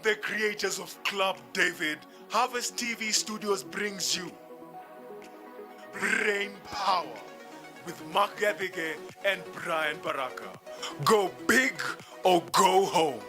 the creators of Club David, Harvest TV Studios brings you Brain Power with Mark Gavige and Brian Baraka. Go big or go home.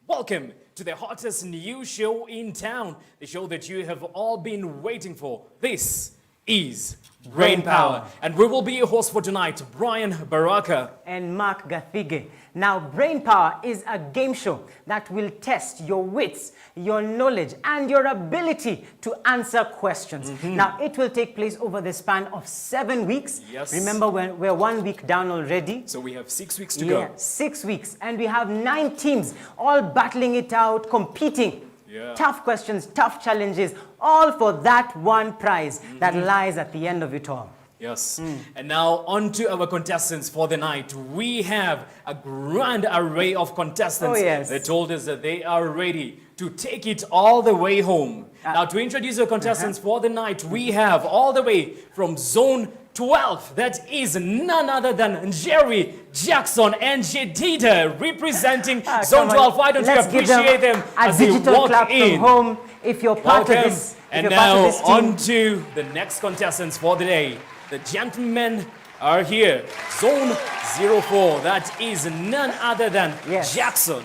Welcome to the hottest new show in town, the show that you have all been waiting for. This is Brain Power. And we will be your host for tonight, Brian Baraka. And Mark Gathige. Now, Brain Power is a game show that will test your wits, your knowledge, and your ability to answer questions. Now, it will take place over the span of 7 weeks. Yes. Remember, we're 1 week down already. So we have 6 weeks to go. 6 weeks. And we have 9 teams all battling it out, competing. Yeah. Tough questions, tough challenges, all for that one prize that lies at the end of it all. Yes. And now on to our contestants for the night. We have a grand array of contestants. Oh, yes. They told us that they are ready to take it all the way home. Now to introduce our contestants for the night, we have all the way from Zone 12. That is none other than Jerry, Jackson, and Jedida representing Zone 12. Why don't you appreciate them as they walk clap in? From home if you're part Welcome. of this. And now on to the next contestants for the day. The gentlemen are here. Zone 04. That is none other than Jackson,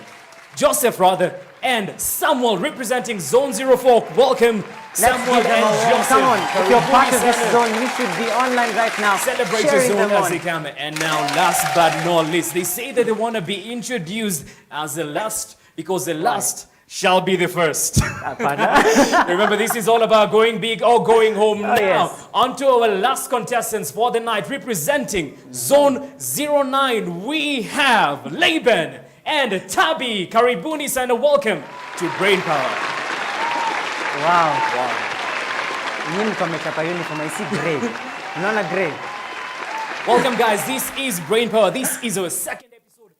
Joseph rather, and Samuel representing Zone 04. Welcome, Samuel and Joseph. Come on, if you're part of this zone, you should be online right now. Celebrate your zone as they come. And now, last but not least, they say that they want to be introduced as the last because the last shall be the first. Remember, this is all about going big or going home now. Yes. On to our last contestants for the night. Representing Zone 09, we have Laban and Tabi. Karibuni and welcome to Brain Power. Wow. Nini kamechapa uniform, I see gray. Unaona gray. Welcome, guys. This is Brain Power. This is our second episode.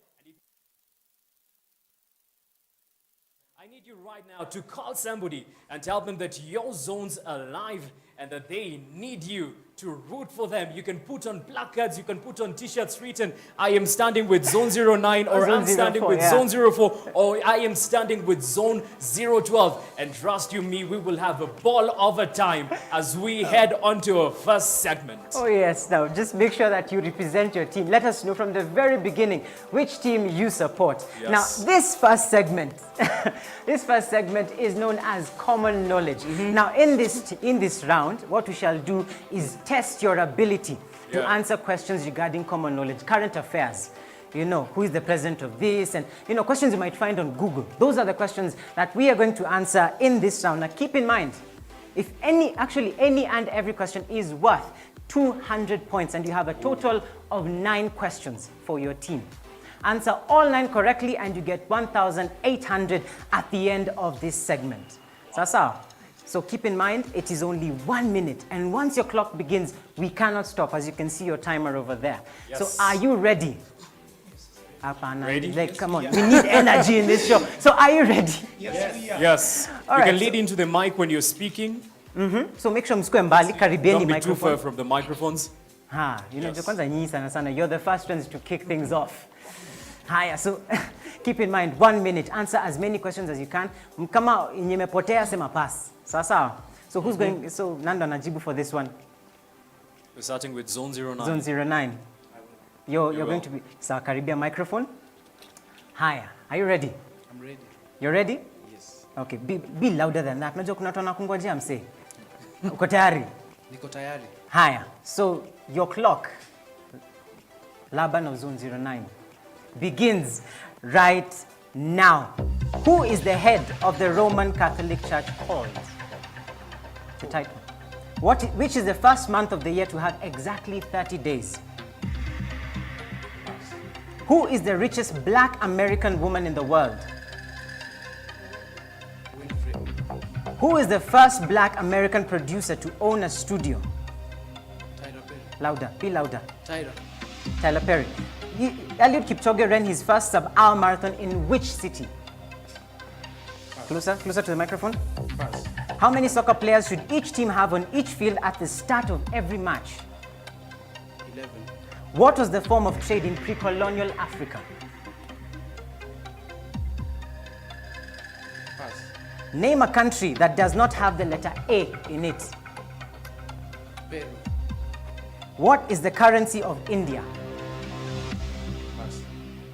I need you right now to call somebody and tell them that your zone's alive and that they need you to root for them. You can put on placards, you can put on t-shirts written, I am standing with Zone 09, or I'm standing with Zone 04, or I am standing with Zone 012. And trust you me, we will have a ball of a time as we head on to our first segment. Oh yes, now just make sure that you represent your team. Let us know from the very beginning which team you support. Yes. Now this first segment, is known as common knowledge. Now in this round, what we shall do is test your ability to answer questions regarding common knowledge, current affairs. You know, who is the president of this, and you know, questions you might find on Google. Those are the questions that we are going to answer in this round. Now keep in mind, if any and every question is worth 200 points, and you have a total of 9 questions for your team. Answer all 9 correctly and you get 1,800 at the end of this segment. Sasa. So keep in mind, it is only 1 minute, and once your clock begins, we cannot stop. As you can see your timer over there. Yes. So are you ready? Ready? Like, come on, we need energy in this show. So are you ready? Yes. All you right, can lead into the mic when you're speaking. So make sure msikue mbali, karibieni Don't be too microphone. far from the microphones. Kwanza nyinyi sana sana, you're the first ones to kick things off. Haya, so keep in mind, 1 minute, answer as many questions as you can. Kama imepotea sema pass. Sawa. So who's going, so Nando anajibu for this one? We're starting with Zone 09. Zone 09. You're going to be, sawa, karibia microphone. Haya, are you ready? I'm ready. You're ready? Yes. Okay, be louder than that. Unajua kuna watu wanakungojea msee. Uko tayari? Niko tayari. Haya, so your clock, Laban of Zone 09, begins right now. Who is the head of the Roman Catholic Church called? The title. Which is the first month of the year to have exactly 30 days? Who is the richest black American woman in the world? Winfrey. Who is the first black American producer to own a studio? Tyler Perry. Louder, be louder. Tyler. Perry. Eliud Kipchoge ran his first sub-hour marathon in which city? Closer to the microphone. Pass. How many soccer players should each team have on each field at the start of every match? 11. What was the form of trade in pre-colonial Africa? Pass. Name a country that does not have the letter A in it. Peru. What is the currency of India? Pass.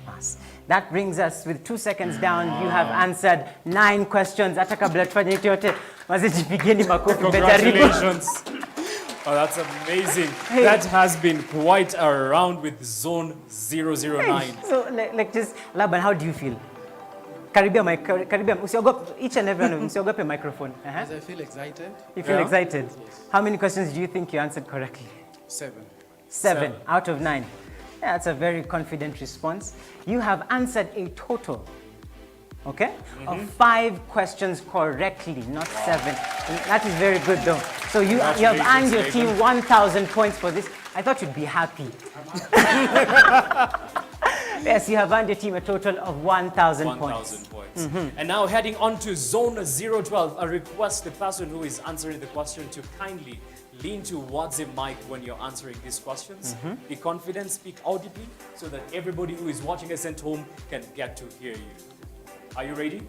Pass. That brings us with 2 seconds down. You have answered 9 questions. Hata kabla tufanye hiyo yote, wazijipigeni makofi. Mmejaribu. Congratulations. Oh, that's amazing. Hey. That has been quite a round with Zone 009. So, like just, Laban, how do you feel? Karibia, usiogope, each and every one of them, usiogope microphone. Yes, I feel excited. You feel Yeah. excited? How many questions do you think you answered correctly? 7. 7 out of 9. Yeah, that's a very confident response. You have answered a total, okay, of 5 questions correctly, not 7. That is very good though. So you have earned your team 1,000 points for this. I thought you'd be happy. Yes, you have earned your team a total of 1,000 points. 1,000 points. And now heading on to Zone 012, I request the person who is answering the question to kindly lean towards the mic when you're answering these questions. Be confident, speak audibly, so that everybody who is watching us at home can get to hear you. Are you ready?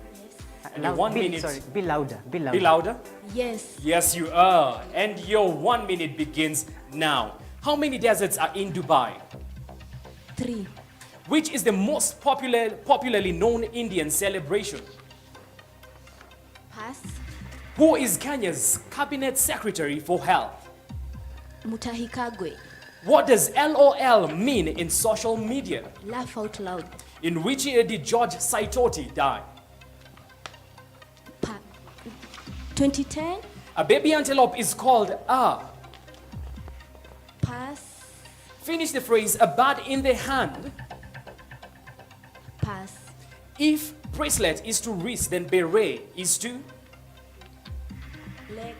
And your 1 minute. Sorry, be louder. Be louder. Be louder? Yes. Yes, you are. And your 1 minute begins now. How many deserts are in Dubai? 3. Which is the most popularly known Indian celebration? Pass. Who is Kenya's cabinet secretary for health? Mutahi Kagwe. What does LOL mean in social media? Laugh out loud. In which year did George Saitoti die? 2010. A baby antelope is called a. Pass. Finish the phrase, a bird in the hand. Pass. If bracelet is to wrist, then beret is to. Leg.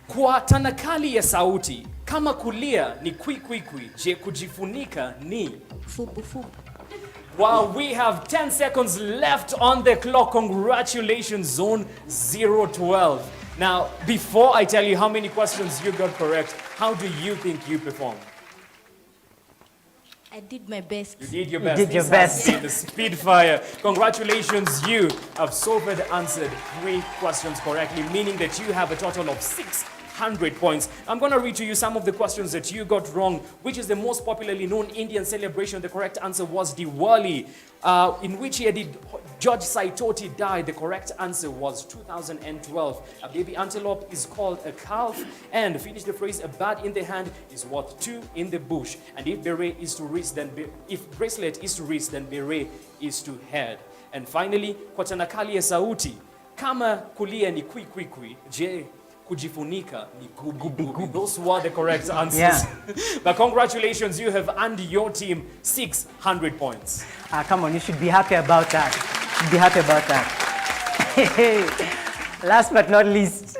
Kwa tanakali ya sauti, kama kulia ni kwi kwi kwi, je kujifunika ni. Fubu fubu. Wow, we have 10 seconds left on the clock. Congratulations, Zone 012. Now, before I tell you how many questions you got correct, how do you think you performed? I did my best. You did your best. did your This best. has been the Spitfire. Congratulations, you have so far answered 3 questions correctly, meaning that you have a total of 600 points. I'm going to read to you some of the questions that you got wrong. Which is the most popularly known Indian celebration? The correct answer was Diwali. In which year did George Saitoti die? The correct answer was 2012. A baby antelope is called a calf. And finish the phrase, a bird in the hand is what? 2 in the bush. And if beret is to wrist, then if bracelet is to wrist, then beret is to head. And finally, kwa tanakali ya sauti, kama kulia ni kwi kwi kwi, je kujifunika ni gubi gubi. Those were the correct answers. Yeah. But congratulations, you have earned your team 600 points. Come on, you should be happy about that. You should be happy about that. Last but not least,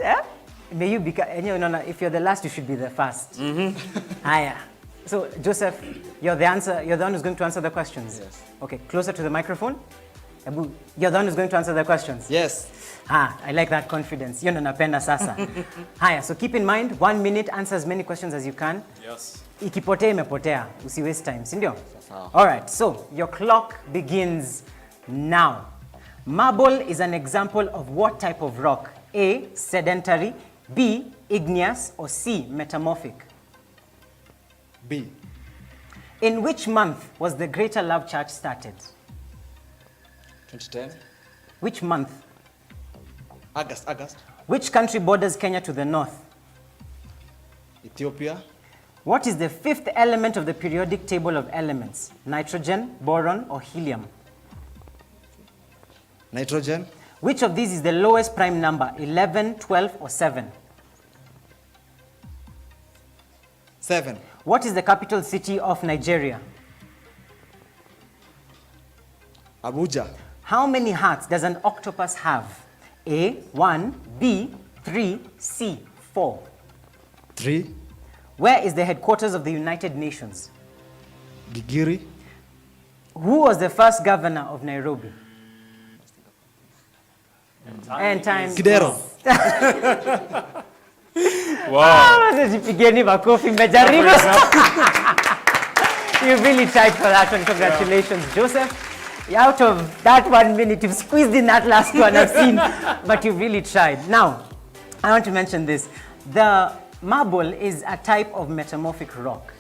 may you become, if you're the last, you should be the first. Aya. So, Joseph, you're the one who's going to answer the questions? Yes. Okay, closer to the microphone. Abu, you're the one who's going to answer the questions? Yes. I like that confidence. You're napenda sasa. Haya, so keep in mind, 1 minute, answer as many questions as you can. Yes. Ikipotea imepotea, usi waste time, si ndio? All right, so your clock begins now. Marble is an example of what type of rock? A, sedentary, B, igneous, or C, metamorphic? B. In which month was the Greater Love Church started? 2010. Which month? August. Which country borders Kenya to the north? Ethiopia. What is the 5th element of the periodic table of elements? Nitrogen, boron, or helium? Nitrogen. Which of these is the lowest prime number? 11, 12, or 7? 7. What is the capital city of Nigeria? Abuja. How many hearts does an octopus have? A, 1, B, 3, C, 4. 3. Where is the headquarters of the United Nations? Gigiri. Who was the first governor of Nairobi? And time. Kidero. Wow. Jipigeni makofi, mmejaribu. You really tried for that one. Congratulations, Joseph. Out of that 1 minute, you've squeezed in that last one I've seen, but you really tried. Now, I want to mention this. The marble is a type of metamorphic rock.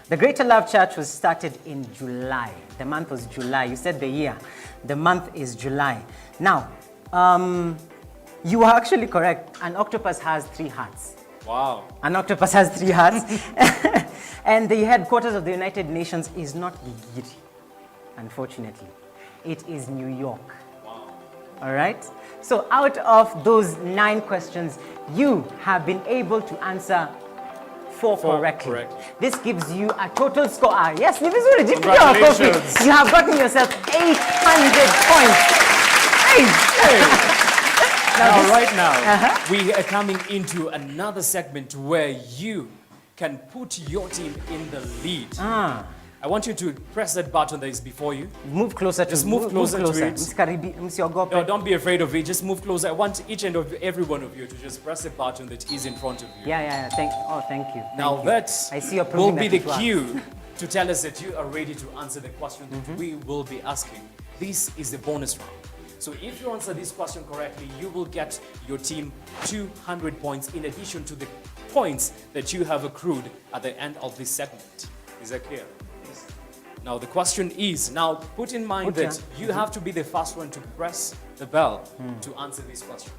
The Greater Love Church was started in July. The month was July. You said the year. The month is July. Now, you are actually correct. An octopus has 3 hearts. Wow. An octopus has 3 hearts. And the headquarters of the United Nations is not Gigiri, unfortunately. It is New York. Wow. All right? So out of those 9 questions, you have been able to answer 4 correctly. correct. This gives you a total score. Yes, Congratulations. you have gotten yourself 800 points. Hey. Now, right now, we are coming into another segment where you can put your team in the lead. I want you to press that button that is before you. Move closer to Just move closer to it. Msiogope. No, don't be afraid of it. Just move closer. I want each and every one of you to just press the button that is in front of you. Yeah. Thank you. Now Thank that you. I see you're will proving be that the it cue to tell us that you are ready to answer the question that we will be asking. This is the bonus round. So if you answer this question correctly, you will get your team 200 points in addition to the points that you have accrued at the end of this segment. Is that clear? Yes. Now the question is, now put in mind that you have to be the first one to press the bell to answer this question.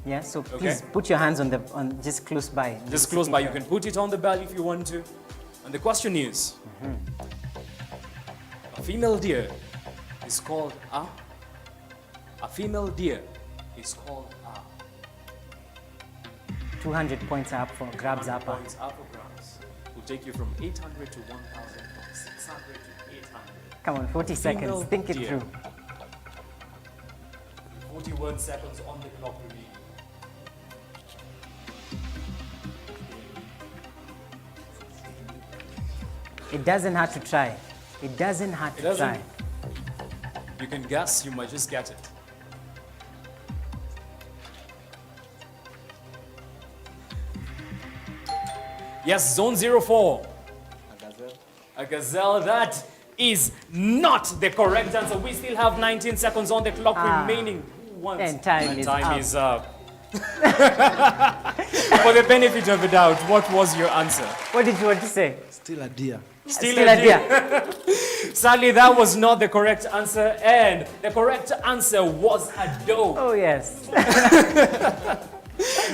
Yeah, so please put your hands on just close by. Just close by. You can put it on the bell if you want to. And the question is, a female deer is called a female deer is called 200 points up for grabs up. points up for grabs. Will take you from 800 to 1,000, from 600 to 800. Come on, 40 Female seconds. Think it deer. through. 41 seconds on the clock remaining. It doesn't have to try. It doesn't have to try. You can guess, you might just get it. Yes, zone 04. A gazelle. That is not the correct answer. We still have 19 seconds on the clock remaining. And time is up. For the benefit of the doubt, what was your answer? What did you want to say? Still a deer. Still a deer. Sadly, that was not the correct answer, and the correct answer was a doe. Oh, yes.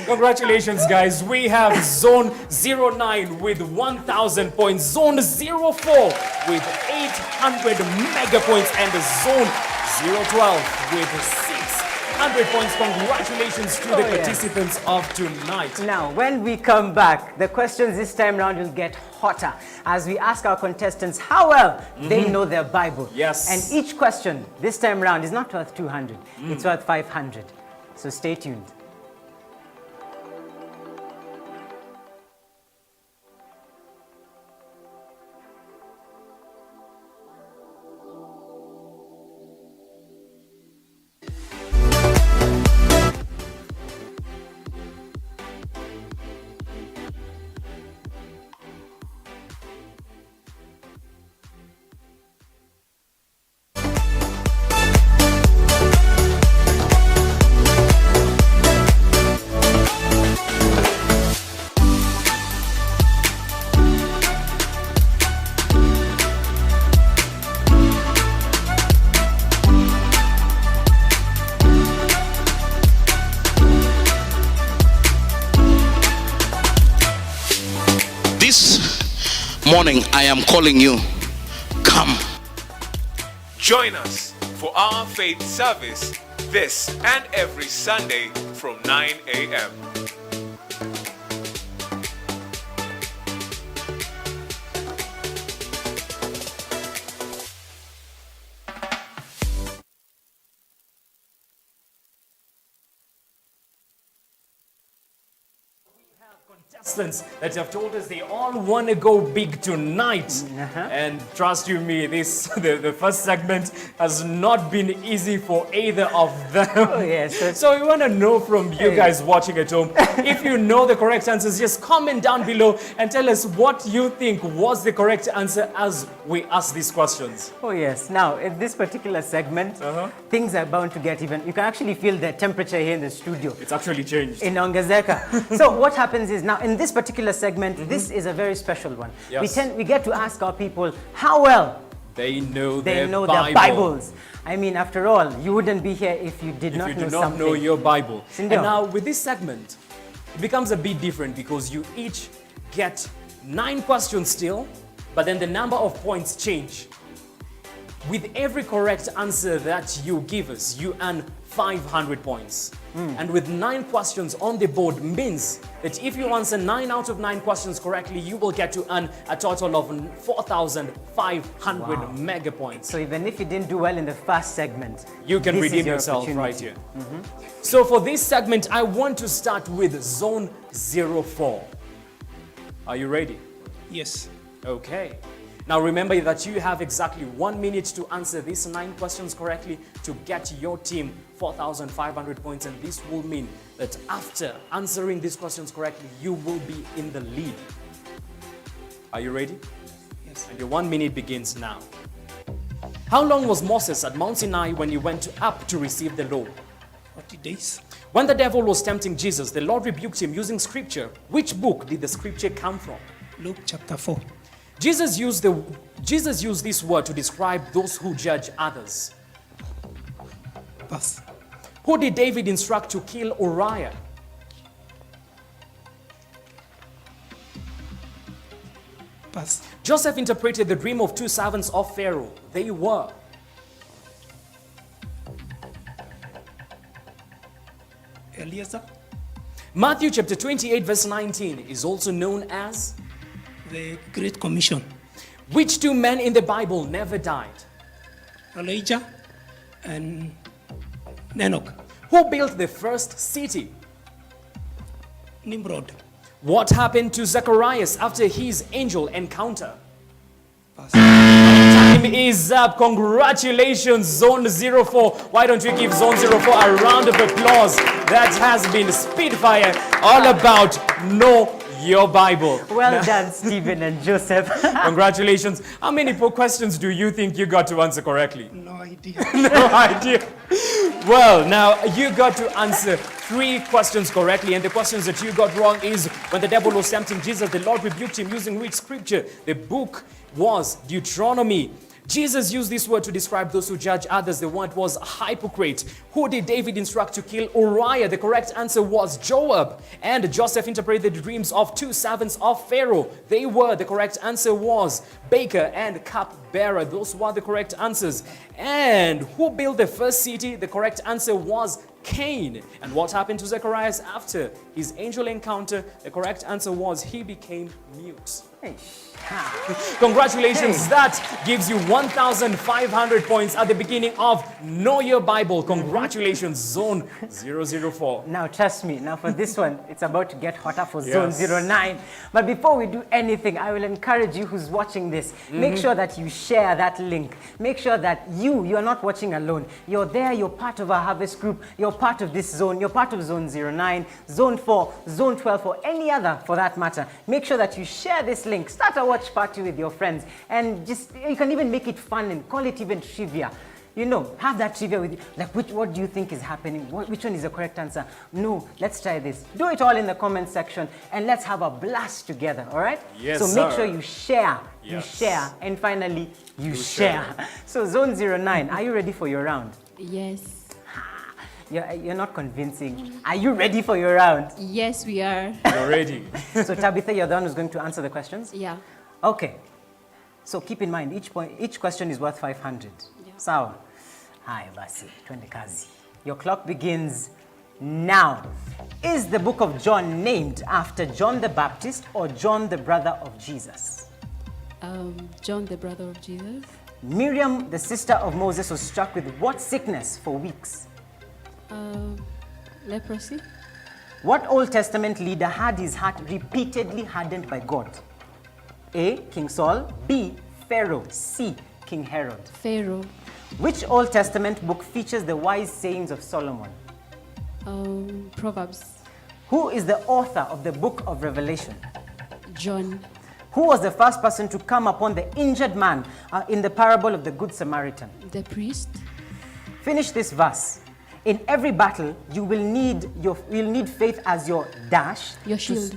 Congratulations, guys. We have Zone 09 with 1,000 points, Zone 04 with 800 mega points, and Zone 012 with 600 points. Congratulations to the participants of tonight. Now, when we come back, the questions this time round will get hotter as we ask our contestants how well they know their Bible. Yes. And each question this time round is not worth 200, it's worth 500. So stay tuned. This morning I am calling you. Come. Join us for our faith service this and every Sunday from 9 a.m. Contestants that have told us they all want to go big tonight. And trust you me, the first segment has not been easy for either of them. Oh, yes. So we want to know from you guys watching at home, if you know the correct answers, just comment down below and tell us what you think was the correct answer as we ask these questions. Oh, yes. Now, in this particular segment, things are bound to get even. You can actually feel the temperature here in the studio. It's actually changed. In Ongezeka. So what happens is now, in in this particular segment, this is a very special one. Yes. We get to ask our people how well They know they their know Bible. their Bibles. I mean, after all, you wouldn't be here if you did not If know you do not something. know your Bible. Sindio. And now with this segment, it becomes a bit different because you each get 9 questions still, but then the number of points change. With every correct answer that you give us, you earn 500 points. And with 9 questions on the board means that if you answer 9 out of 9 questions correctly, you will get to earn a total of 4,500 mega points. So even if you didn't do well in the first segment, You can this is redeem your yourself right opportunity. here. So for this segment, I want to start with Zone 04. Are you ready? Yes. Okay. Now remember that you have exactly 1 minute to answer these 9 questions correctly to get your team 4,500 points, and this will mean that after answering these questions correctly, you will be in the lead. Are you ready? Yes. And your 1 minute begins now. How long was Moses at Mount Sinai when he went up to receive the law? 40 days. When the devil was tempting Jesus, the Lord rebuked him using scripture. Which book did the scripture come from? Luke chapter 4. Jesus used this word to describe those who judge others. Pass. Who did David instruct to kill Uriah? Pass. Joseph interpreted the dream of 2 servants of Pharaoh. They were. Eliezer. Matthew chapter 28 verse 19 is also known as. The Great Commission. Which 2 men in the Bible never died? Elijah and Enoch. Who built the first city? Nimrod. What happened to Zacharias after his angel encounter? Pass. Time is up. Congratulations, Zone 04. Why don't we give Zone 04 a round of applause? That has been Spitfire, all about Know Your Bible. Well done, Stephen and Joseph. Congratulations. How many questions do you think you got to answer correctly? No idea. No idea. Well, now you got to answer 3 questions correctly, and the questions that you got wrong is when the devil was tempting Jesus, the Lord rebuked him using which scripture? The book was Deuteronomy. Jesus used this word to describe those who judge others. The word was hypocrite. Who did David instruct to kill Uriah? The correct answer was Joab. And Joseph interpreted the dreams of 2 servants of Pharaoh. They were. The correct answer was baker and cupbearer. Those were the correct answers. And who built the first city? The correct answer was Cain. And what happened to Zacharias after his angel encounter? The correct answer was he became mute. Hey. Congratulations, Hey. that gives you 1,500 points at the beginning of Know Your Bible. Congratulations, Zone 004. Now, trust me, now for this one, it's about to get hotter for Yes. Zone 09. But before we do anything, I will encourage you who's watching this, make sure that you share that link. Make sure that you're not watching alone. You're there, you're part of our harvest group, you're part of this zone, you're part of Zone 09, Zone 4, Zone 12, or any other for that matter. Make sure that you share this link. Start a watch party with your friends, and just, you can even make it fun and call it even trivia. You know, have that trivia with you. Like, what do you think is happening? Which one is the correct answer? No, let's try this. Do it all in the comment section, and let's have a blast together, all right? Yes, so make sir. sure you share, Yes. and finally, you share. share. So Zone 09, are you ready for your round? Yes. You're not convincing. Are you ready for your round? Yes, we are. You're ready. So Tabitha, you're the one who's going to answer the questions? Yeah. Okay. So keep in mind, each question is worth 500. Yeah. Sawa. Hai basi, twende kazi. Your clock begins now. Is the book of John named after John the Baptist or John the brother of Jesus? John, the brother of Jesus. Miriam, the sister of Moses, was struck with what sickness for weeks? Leprosy. What Old Testament leader had his heart repeatedly hardened by God? A. King Saul. B. Pharaoh. C. King Herod. Pharaoh. Which Old Testament book features the wise sayings of Solomon? Proverbs. Who is the author of the book of Revelation? John. Who was the first person to come upon the injured man in the parable of the Good Samaritan? The priest. Finish this verse. In every battle, you'll need faith as your dash. Your shield.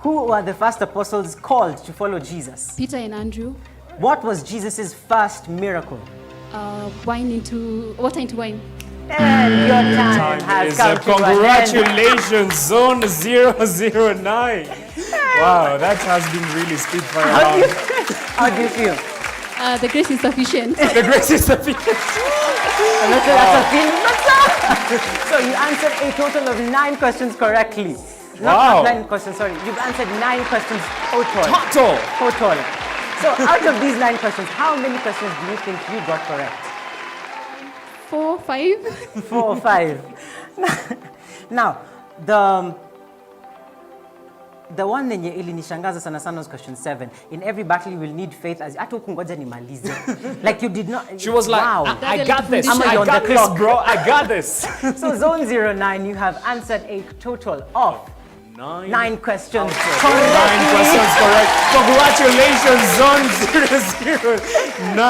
Who were the first apostles called to follow Jesus? Peter and Andrew. What was Jesus' first miracle? Water into wine. And your time has is come up. to an end. Congratulations, Zone 009. Wow, that has been really spitfire round. How do you feel? The grace is sufficient. The grace is sufficient. That's a feeling. So you answered a total of 9 questions correctly. Wow. Not 9 questions, sorry. You've answered 9 questions total. Total. So out of these 9 questions, how many questions do you think you got correct? 4, 5. 4 or 5. Now, the one yenye ilinishangaza sana sana was question 7. In every battle you will need faith as hata hukungoja nimalize. Like you did not. She was like, wow. I got this. I'm I on got the this, clock. bro. I got this. So zone 09, you have answered a total of 9 questions. 9 questions correct. Congratulations, Zone 009.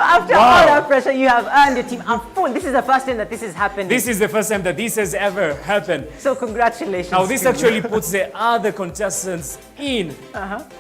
After all that pressure, you have earned your team a full. This is the first time that this is happening. This is the first time that this has ever happened. So congratulations. Now this to you. actually puts the other contestants in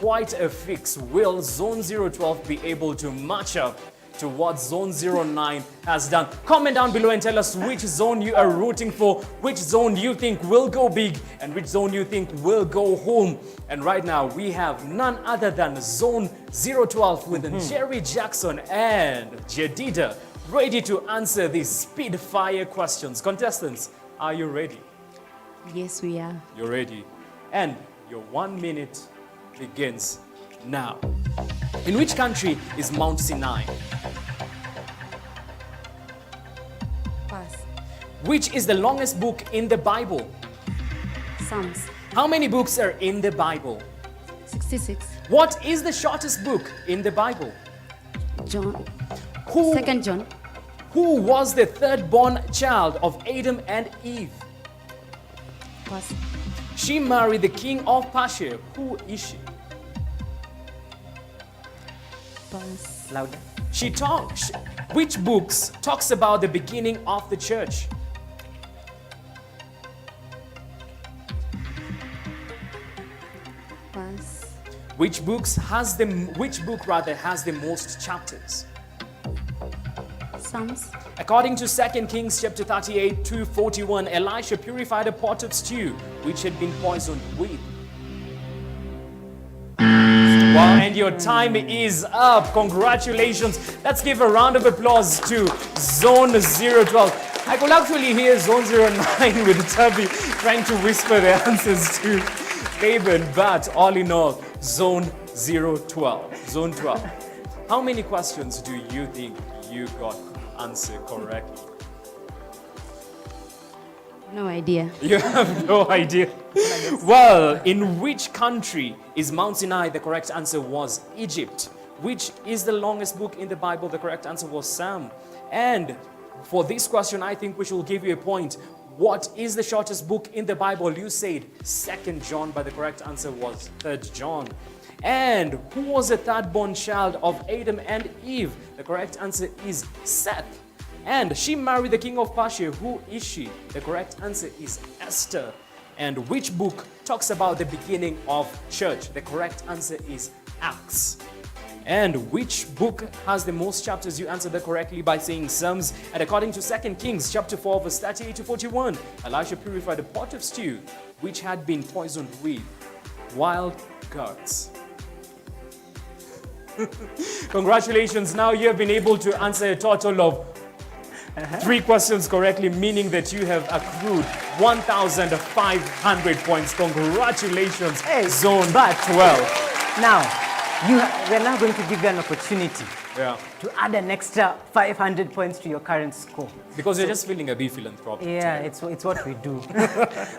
quite a fix. Will Zone 012 be able to match up to what Zone 09 has done? Comment down below and tell us which zone you are rooting for, which zone you think will go big, and which zone you think will go home. And right now we have none other than Zone 012 with Jerry Jackson and Jedida ready to answer these speed fire questions. Contestants, are you ready? Yes, we are. You're ready. And your 1 minute begins now. In which country is Mount Sinai? Pass. Which is the longest book in the Bible? Psalms. How many books are in the Bible? 66. What is the shortest book in the Bible? John. Who, 2 John. who was the third born child of Adam and Eve? Pass. She married the king of Persia. Who is she? Pass. Louder. Which books talks about the beginning of the church? Pass. Which book has the most chapters? Psalms. According to 2 Kings chapter 38 to 41, Elisha purified a pot of stew which had been poisoned with. Wow, and your time is up. Congratulations. Let's give a round of applause to Zone 012. I could actually hear Zone 09 with Tubby trying to whisper the answers to Laban, but all in all, Zone 012. Zone 12. How many questions do you think you got answered correctly? No idea. You have no idea. Well, in which country is Mount Sinai? The correct answer was Egypt. Which is the longest book in the Bible? The correct answer was Psalm. And for this question, I think we should give you a point. What is the shortest book in the Bible? You said 2 John, but the correct answer was 3 John. And who was the third born child of Adam and Eve? The correct answer is Seth. And she married the king of Persia. Who is she? The correct answer is Esther. And which book talks about the beginning of church? The correct answer is Acts. And which book has the most chapters? You answered that correctly by saying Psalms. And according to 2 Kings chapter 4 verse 38 to 41, Elisha purified a pot of stew which had been poisoned with wild goats. Congratulations, now you have been able to answer a total of 3 questions correctly, meaning that you have accrued 1,500 points. Congratulations, Zone 12. Now, we're now going to give you an opportunity to add an extra 500 points to your current score. Because you're just feeling a bit philanthropic. Yeah, it's what we do.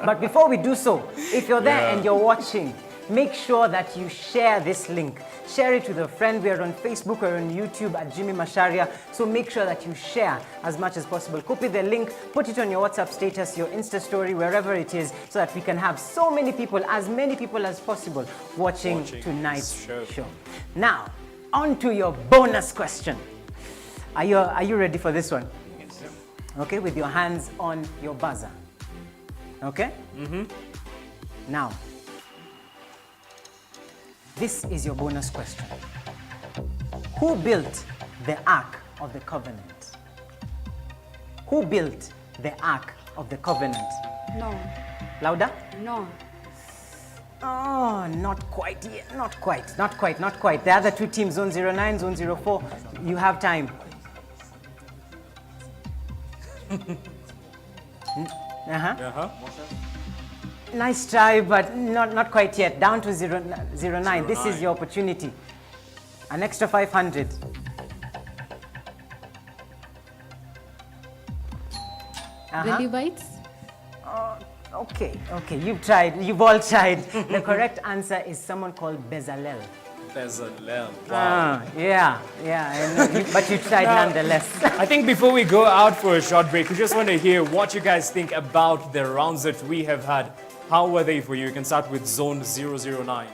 But before we do so, if you're there and you're watching, make sure that you share this link. Share it with a friend. We are on Facebook or on YouTube at Jimmy Masharia. So make sure that you share as much as possible. Copy the link, put it on your WhatsApp status, your Insta story, wherever it is, so that we can have so many people, as many people as possible, watching tonight's show. Now, on to your bonus question. Are you ready for this one? Yes. Okay, with your hands on your buzzer. Okay? Mm-hmm. Now, This is your bonus question. Who built the Ark of the Covenant? Who built the Ark of the Covenant? No. Louder? No. Oh, not quite yet. Not quite. The other two teams, Zone 09, Zone 04, you have time. Nice try, but not quite yet. Down to 09. This is your opportunity. An extra 500. The Levites? Okay, you've tried. You've all tried. The correct answer is someone called Bezalel. Bezalel. Wow. Yeah, I know. But you tried nonetheless. I think before we go out for a short break, we just want to hear what you guys think about the rounds that we have had. How were they for you? You can start with Zone 009.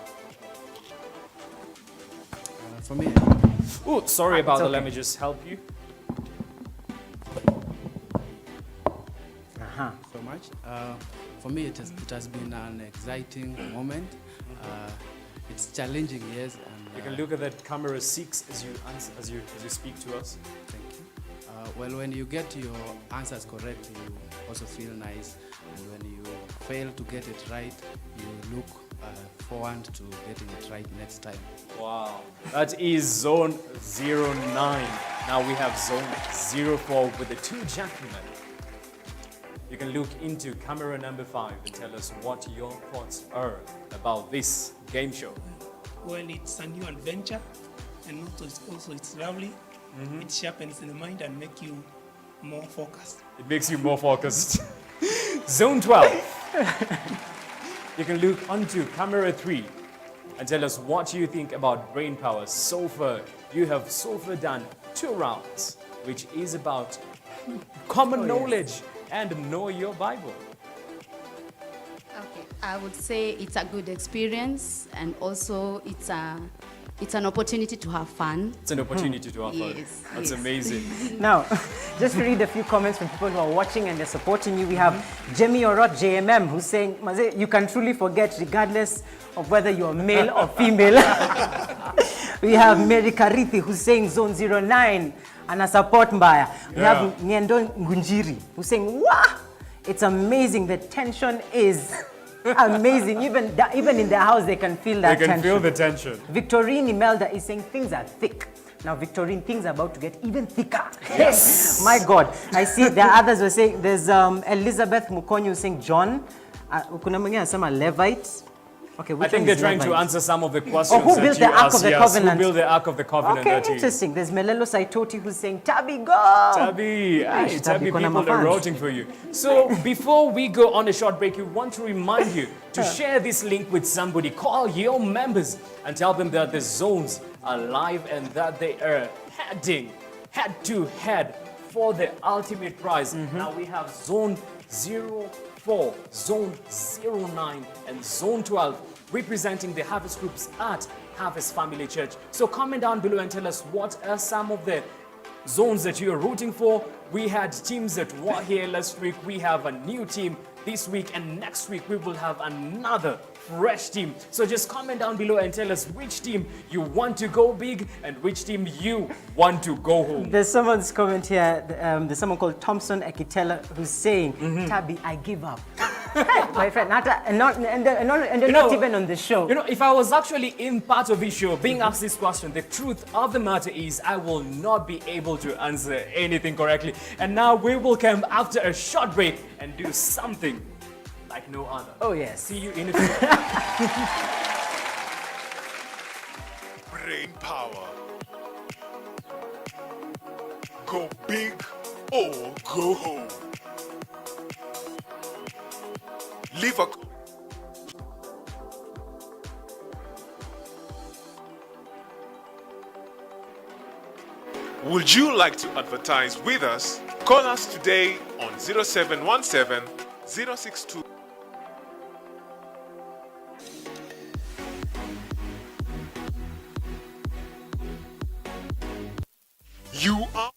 For me, Oh, sorry about that. okay. Let me just help you. So much. For me, it has been an exciting moment. It's challenging, yes. And, You can look at that camera 6 as you answer, as you speak to us. Thank you. Well, when you get your answers correct, you also feel nice. And when you fail to get it right, you look forward to getting it right next time. Wow. That is Zone 09. Now we have Zone 04 with the two gentlemen. You can look into camera number 5 and tell us what your thoughts are about this game show. Well, it's a new adventure, and also it's lovely. It sharpens the mind and make you more focused. It makes you more focused. Zone 12. You can look onto camera 3 and tell us what you think about brain power. So far, you have done 2 rounds, which is about common knowledge and know your Bible. Okay. I would say it's a good experience, and also it's an opportunity to have fun. It's an opportunity to have fun. Yes, That's yes. amazing. Now, just to read a few comments from people who are watching and they're supporting you. We have Jemmy Orot JMM who's saying, Maze, you can truly forget regardless of whether you're male or female. We have Mary Karithi who's saying Zone 09 and a support mbaya. We have Nyendo Ngunjiri who's saying, wow, it's amazing. The tension is amazing. Even in their house, they can feel that They can tension. feel the tension. Victorine Imelda is saying things are thick. Now, Victorine, things are about to get even thicker. Yes. My God. I see there are others who are saying, there's Elizabeth Mukonyi who's saying John. Kuna mwingine anasema Levite. Okay, I think they're trying to answer some of the questions who that built you the Ark asked. of the Yes, Covenant? who built the Ark of the Covenant? Okay, that you- interesting. There's Melelo Saitoti who's saying, Tabi, go! Tabi, Tabi, Tabi kona people are mafans. rooting for you. So before we go on a short break, we want to remind you to share this link with somebody. Call your members and tell them that the zones are live and that they are heading head to head for the ultimate prize. Now we have Zone 04, Zone 09, and Zone 12 representing the Harvest groups at Harvest Family Church. So comment down below and tell us what are some of the zones that you are rooting for. We had teams that were here last week. We have a new team this week, and next week we will have another fresh team. So just comment down below and tell us which team you want to go big and which team you want to go home. There's someone's comment here. There's someone called Thompson Ekitela who's saying, Tabi, I give up. My friend, and they're not even on the show. You know, if I was actually in part of this show being asked this question, the truth of the matter is I will not be able to answer anything correctly. And now we will come after a short break and do something like no other. Oh, yes. See you in a few. Brain power. Go big or go home. Leave a Would you like to advertise with us? Call us today on 0717 062. You are.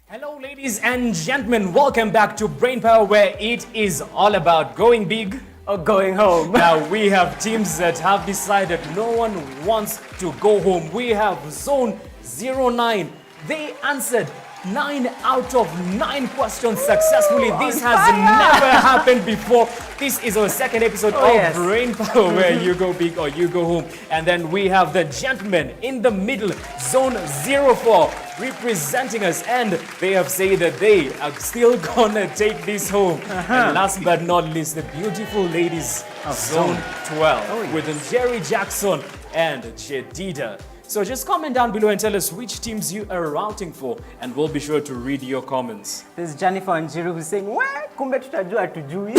Hello, ladies and gentlemen. Welcome back to Brain Power, where it is all about going big or going home? Now we have teams that have decided no one wants to go home. We have Zone 09. They answered 9 out of 9 questions successfully. This has never happened before. This is our second episode of Brain Power, where you go big or you go home. And then we have the gentleman in the middle, Zone 04, representing us, and they have said that they are still gonna take this home. And last but not least, the beautiful ladies of Zone 12 with Jerry Jackson and Jedida. So just comment down below and tell us which teams you are routing for, and we'll be sure to read your comments. There's Jennifer and Jiru who's saying, "Where kumbe tutajua tujui."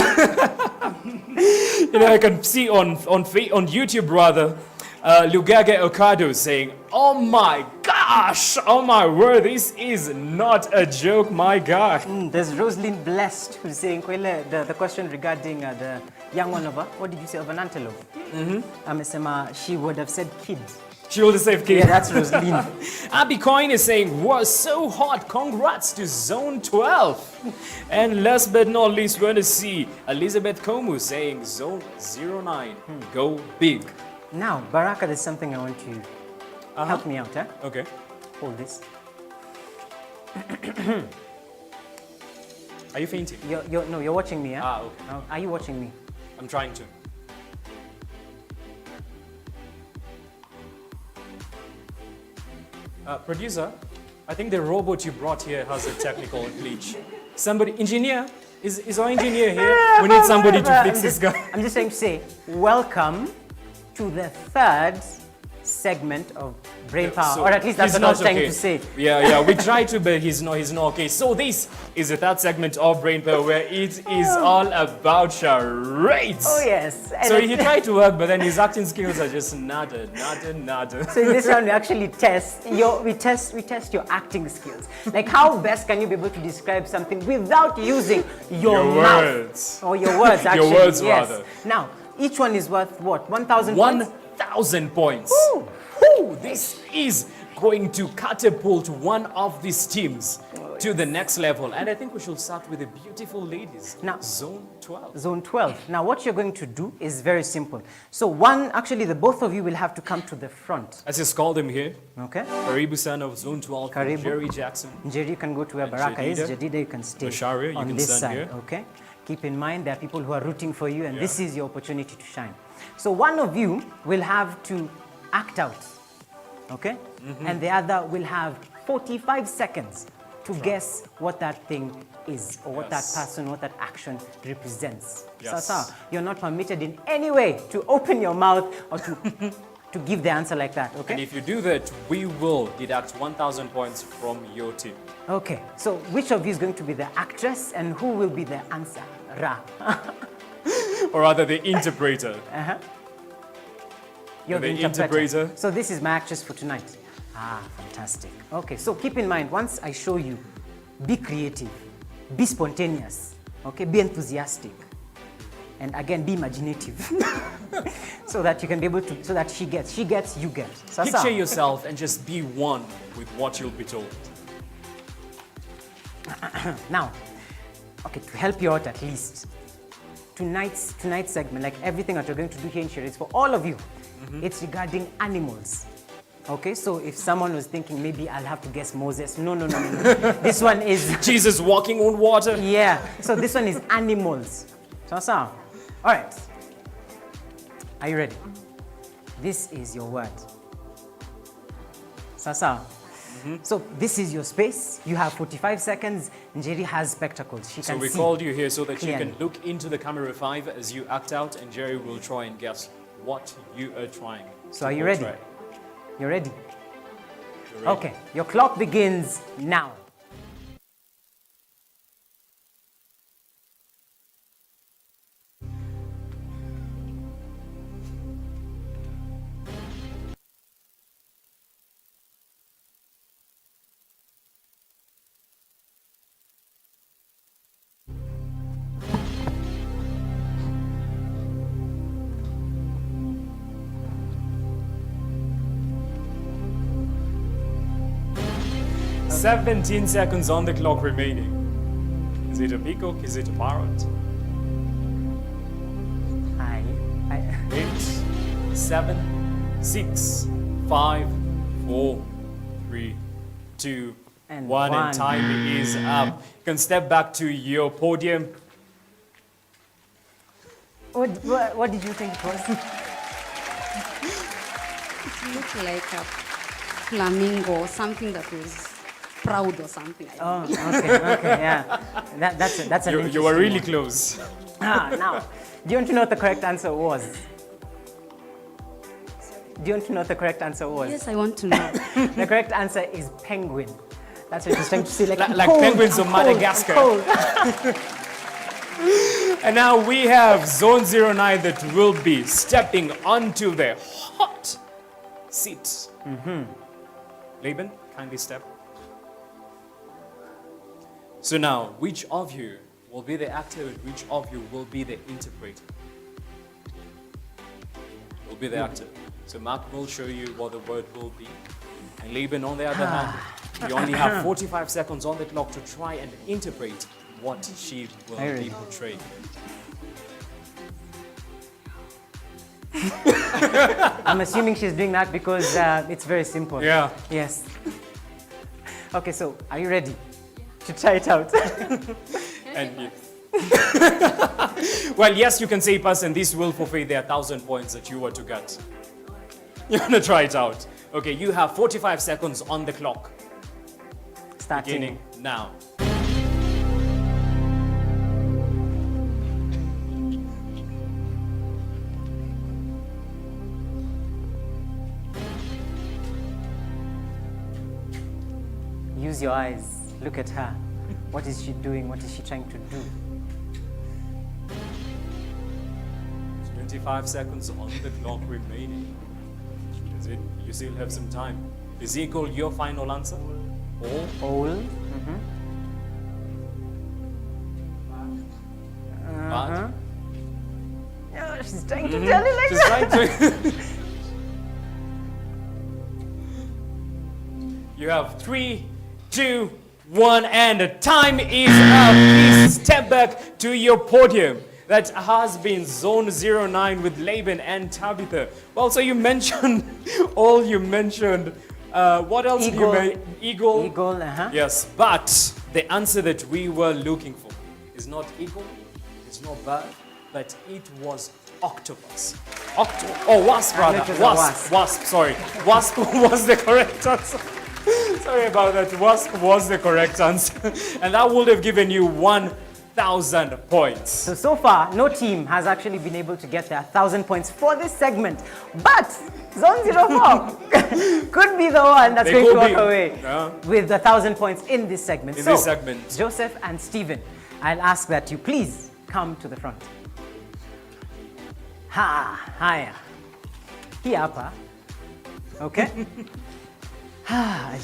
You know, I can see on YouTube rather, Lugage Okado saying, "Oh my gosh, oh my word, this is not a joke, my God." There's Rosalind Blessed who's saying, Kwele, the question regarding the young one of her, what did you say, of an antelope? Amesema, she would have said kid. She will save kid. Yeah, that's Rosalind. Abby Coin is saying, "Wow, so hot, congrats to Zone 12. And last but not least, we're going to see Elizabeth Komu saying, "Zone 09, go big." Now, Baraka, there's something I want you to help me out. Okay. Hold this. Are you fainting? No, you're watching me. Okay. Are you watching me? I'm trying to. Producer, I think the robot you brought here has a technical glitch. Somebody, engineer, is our engineer here? We need somebody to fix this guy. I'm just trying to say, welcome to the third segment of Brain Power, So or at least that's he's what I was not trying okay. to say. Yeah, we try to, but he's not okay. So this is the third segment of Brain Power, where it is all about charades. Oh yes. And So he tried to work, but then his acting skills are just nada. So in this round, we actually test we test your acting skills. Like, how best can you be able to describe something without using your mouth? Words. Or your words, actually. Your words, yes. rather. Now, each one is worth what? 1,000 points? 1,000 points. Woo. This is going to catapult one of these teams to the next level. And I think we should start with the beautiful ladies. Now, Zone 12. Zone 12. Now, what you're going to do is very simple. So actually, the both of you will have to come to the front. Let's just call them here. Okay? Karibu San of Zone 12, Karibu. Jerry Jackson. Jerry, you can go to where And Baraka is. Jedida. Jedida, you can stay Masharia, you on can this stand side. here. Okay? Keep in mind there are people who are rooting for you, and this is your opportunity to shine. So one of you will have to act out. Okay? And the other will have 45 seconds to guess what that thing is, or what that person, what that action represents. Yes. So, you're not permitted in any way to open your mouth or to give the answer like that, okay? And if you do that, we will deduct 1,000 points from your team. Okay, so which of you is going to be the actress and who will be the answer? Or rather, the interpreter. You're the The interpreter. interpreter. So this is my actress for tonight. Fantastic. Okay, so keep in mind, once I show you, be creative, be spontaneous, okay, be enthusiastic, and again, be imaginative, so that you can be able to, so that she gets, you get. Sasa. Picture yourself and just be one with what you'll be told. Now, okay, to help you out at least, tonight's segment, like everything that we're going to do here in Charades, for all of you, it's regarding animals. Okay, so if someone was thinking maybe I'll have to guess Moses, no. This one is... Jesus walking on water. Yeah, so this one is animals. So, all right. Are you ready? This is your word. Sasa. So this is your space. You have 45 seconds. Njeri has spectacles. She So can we see. called you here so that you clearly. can look into the camera 5 as you act out, and Jerry will try and guess what you are trying. So are you ready? portray. You're ready? You're ready. Okay, your clock begins now. Okay. 17 seconds on the clock remaining. Is it a peacock? Is it a parrot? 7, 6, 5, 4, 3, 2, And 1. one. And time is up. You can step back to your podium. What did you think it was? It looked like a flamingo, something that was proud or something. Oh, okay, yeah. That's an You were really interesting close. one. Now, do you want to know what the correct answer was? Do you want to know what the correct answer was? Yes, I want to know. The correct answer is penguin. That's what you're trying to see, like, I'm Like cold, penguins I'm of cold, I'm Madagascar. cold. And now we have Zone 09 that will be stepping onto the hot seat. Laban, kindly step. So now, which of you will be the actor and which of you will be the interpreter? Will be the actor. So Mark will show you what the word will be. And Laban, on the other hand, you only have 45 seconds on the clock to try and interpret what she will Very be good. portraying. I'm assuming she's doing that because it's very simple. Yeah. Yes. Okay, so are you ready to try it out? And you- well, yes, you can say pass, and this will forfeit their 1,000 points that you were to get. You want to try it out? Okay, you have 45 seconds on the clock, Starting. beginning now. Use your eyes. Look at her. What is she doing? What is she trying to do? 25 seconds on the clock remaining. Is it? You still have some time. Ezekiel, your final answer? All? All. Bad? Oh, she's trying to tell it like She's that. trying to. You have 3, 2, 1, and the time is up. Please step back to your podium. That has been Zone 09 with Laban and Tabitha. Well, so you mentioned all you mentioned. What else did you Eagle. mention? Eagle. Eagle, Yes, but the answer that we were looking for is not eagle, it's not bird, but it was octopus. Wasp rather. it was a Wasp, sorry. Wasp was the correct answer. Sorry about that. Wasp was the correct answer. And that would have given you 1,000 points. So far, no team has actually been able to get their 1,000 points for this segment. But Zone 04 could be the one that's They going to could walk be. away Yeah. with the 1,000 points in this segment. In So, this segment. Joseph and Stephen, I'll ask that you please come to the front. Haya. Hii hapa. Okay? Are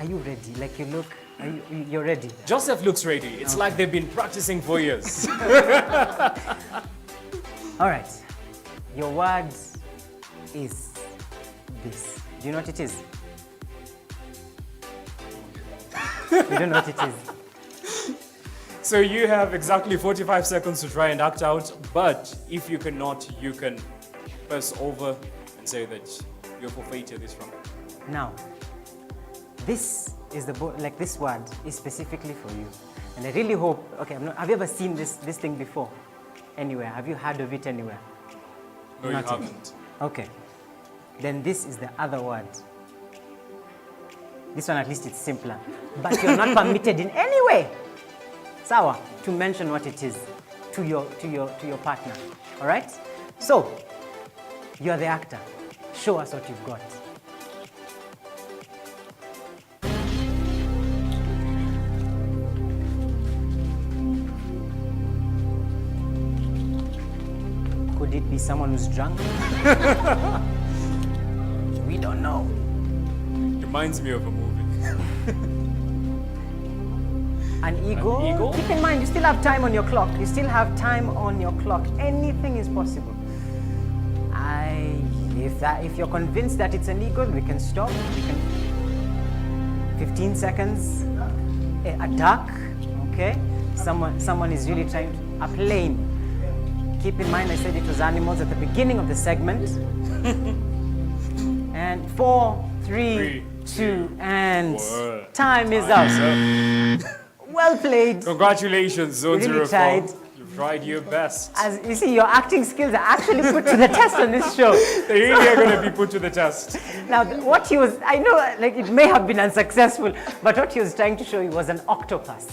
you ready? Like you look, you're ready. Joseph looks ready. It's like they've been practicing for years. All right. Your word is this. Do you know what it is? You don't know what it is. So you have exactly 45 seconds to try and act out, but if you cannot, you can press over and say that you're forfeited this round. Now, this is this word is specifically for you. And I really hope, have you ever seen this thing before? Anywhere? Have you heard of it anywhere? No, Not you yet. haven't. Okay. Then this is the other word. This one at least it's simpler. But you're not permitted in any way, Sawa, to mention what it is to your partner. All right? So, you're the actor. Show us what you've got. Could it be someone who's drunk? We don't know. Reminds me of a movie. An eagle? An eagle? Keep in mind, you still have time on your clock. You still have time on your clock. Anything is possible. If you're convinced that it's an eagle, we can stop. 15 seconds. A duck, okay? Someone is really trying to, a plane. Keep in mind, I said it was animals at the beginning of the segment. And 4, 3, 2, and time is up. Well played. Congratulations, Zone Really 04. tried. You've tried your best. As you see, your acting skills are actually put to the test on this show. They really are going to be put to the test. Now, what he was, I know, like, it may have been unsuccessful, but what he was trying to show you was an octopus.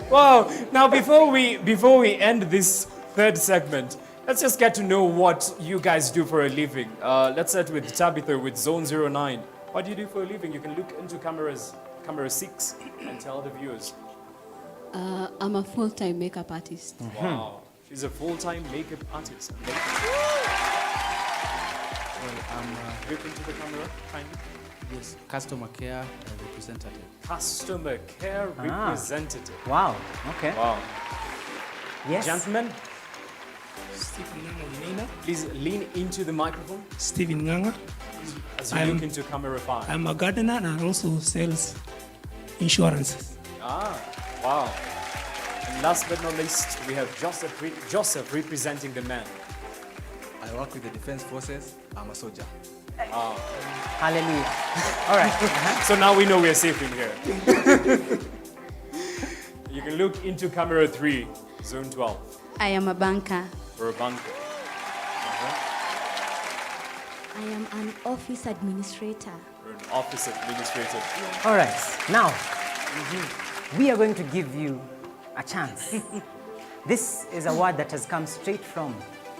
Wow. Now, before we end this third segment, let's just get to know what you guys do for a living. Let's start with Tabitha with Zone 09. What do you do for a living? You can look into camera 6 and tell the viewers. I'm a full-time makeup artist. Wow. She's a full-time makeup artist. Well, I'm Look into the camera, kindly. yes, customer care representative. Customer care representative. Wow, okay. Wow. Yes. Gentlemen, Stephen Nganga Winena. please lean into the microphone Stephen Nganga. as you look into camera 5. I'm a gardener and also sells insurances. Wow. And last but not least, we have Joseph representing the man. I work with the Defense Forces. I'm a soldier. Hallelujah. All right. So now we know we're safe in here. You can look into camera 3, Zone 12, I am a banker. or a bunker. I am an office administrator. Or an office administrator. All right. Now, we are going to give you a chance. This is a word that has come straight from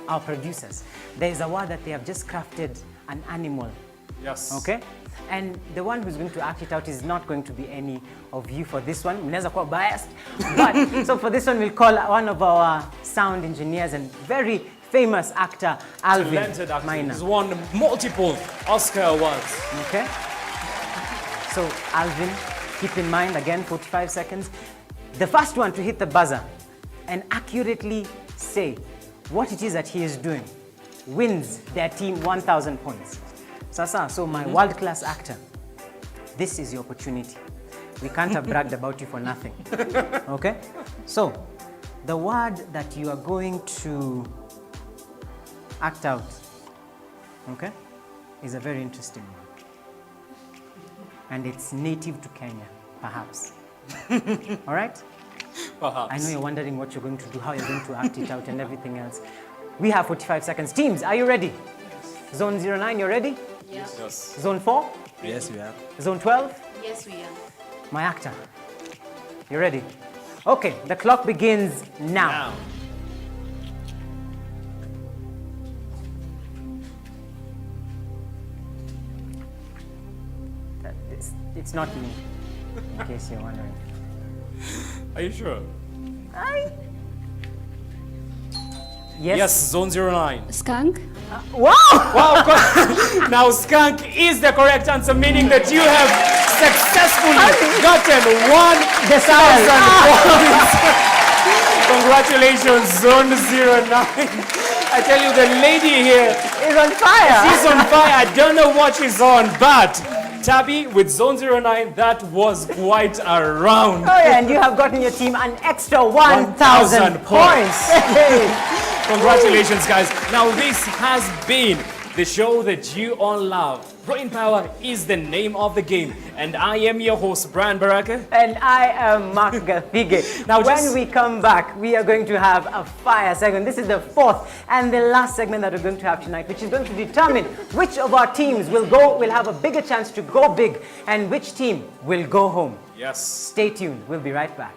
our producers. There is a word that they have just crafted, an animal. Yes. Okay? And the one who's going to act it out is not going to be any of you for this one. Mnaweza kuwa biased. But, so for this one, we'll call one of our sound engineers and very famous actor, Alvin Talented actor. Maina. He's won multiple Oscar awards. Okay? So, Alvin, keep in mind, again, 45 seconds. The first one to hit the buzzer and accurately say what it is that he is doing wins their team 1,000 points. Sasa, so my world-class actor, this is your opportunity. We can't have bragged about you for nothing. Okay? So, the word that you are going to act out, okay, is a very interesting one. And it's native to Kenya, perhaps. All right? Perhaps. I know you're wondering what you're going to do, how you're going to act it out and everything else. We have 45 seconds. Teams, are you ready? Zone 09, you're ready? Yes. Zone 4? Yes, we are. Zone 12? Yes, we are. My actor. You ready? Okay, the clock begins now. Now. It's not me, in case you're wondering. Are you sure? Yes? Zone 09. Skunk? Wow! Wow, now skunk is the correct answer, meaning that you have successfully gotten 1,000 points. Congratulations, Zone 09. I tell you, the lady here, It's on fire! she's on fire. I don't know what she's on, but Tabby with Zone 09, that was quite a round. Oh yeah, and you have gotten your team an extra 1,000 1,000 points. Hey. Congratulations, guys. Now, this has been the show that you all love. Brain Power is the name of the game. And I am your host, Brian Baraka. And I am Mark Gathige. Now when we come back, we are going to have a fire segment. This is the fourth and the last segment that we're going to have tonight, which is going to determine which of our teams will have a bigger chance to go big and which team will go home. Yes. Stay tuned. We'll be right back.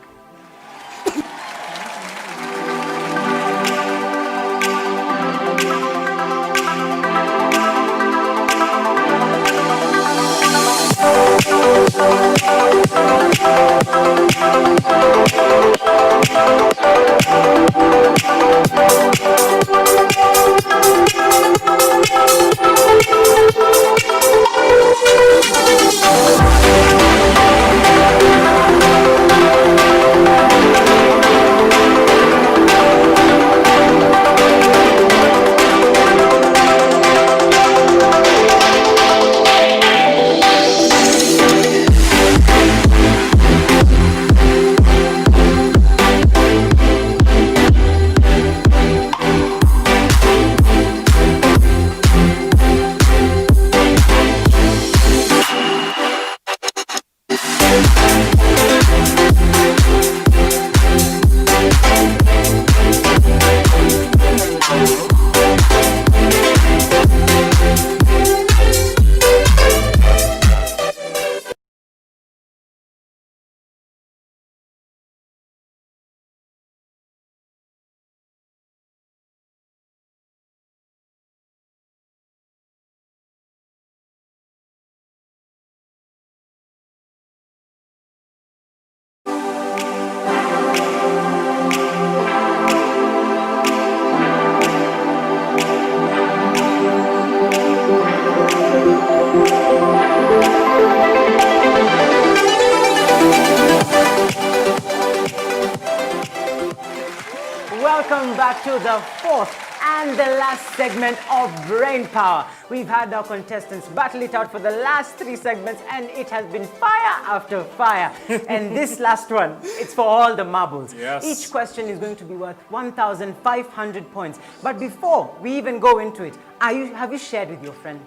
welcome back to the fourth and the last segment of Brain Power. We've had our contestants battle it out for the last 3 segments, and it has been fire after fire. And this last one, it's for all the marbles. Yes. Each question is going to be worth 1,500 points. But before we even go into it, have you shared with your friend?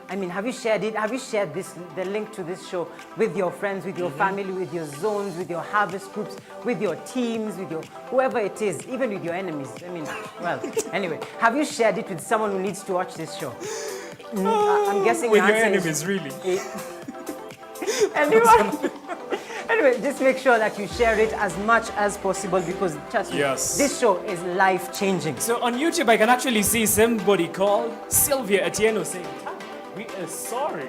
I mean, have you shared it? Have you shared the link to this show with your friends, with your family, with your zones, with your harvest groups, with your teams, with your whoever it is, even with your enemies? I mean, well, anyway, have you shared it with someone who needs to watch this show? I'm guessing with your your answer enemies, really. Anyone? Anyway, just make sure that you share it as much as possible, because trust me, this show is life-changing. So on YouTube, I can actually see somebody called Sylvia Atieno saying, we are sorry.